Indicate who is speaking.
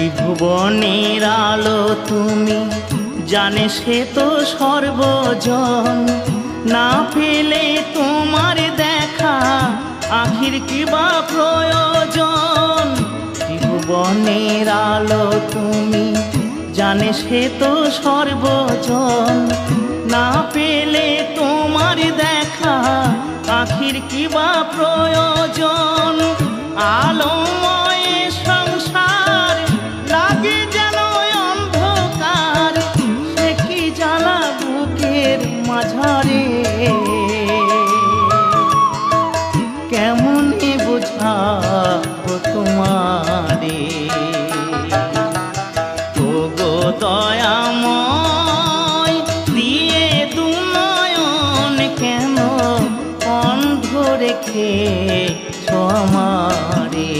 Speaker 1: ত্রিভুবনের আলো তুমি, জানে সে তো সর্বজন। না পেলে তোমার দেখা আখির কিবা প্রয়োজন। ত্রিভুবনের আলো তুমি, জানে সে তো সর্বজন। না পেলে তোমার দেখা আখির কিবা প্রয়োজন। আলোময় সংসার লাগে যেন অন্ধকার, সে কি জ্বালা বুকের মাঝারে। কেমনে বোঝাবো তোমারে, ওগো দয়াময় দিয়ে দু নয়ন কেন অন্ধ রেখেছ আমারে।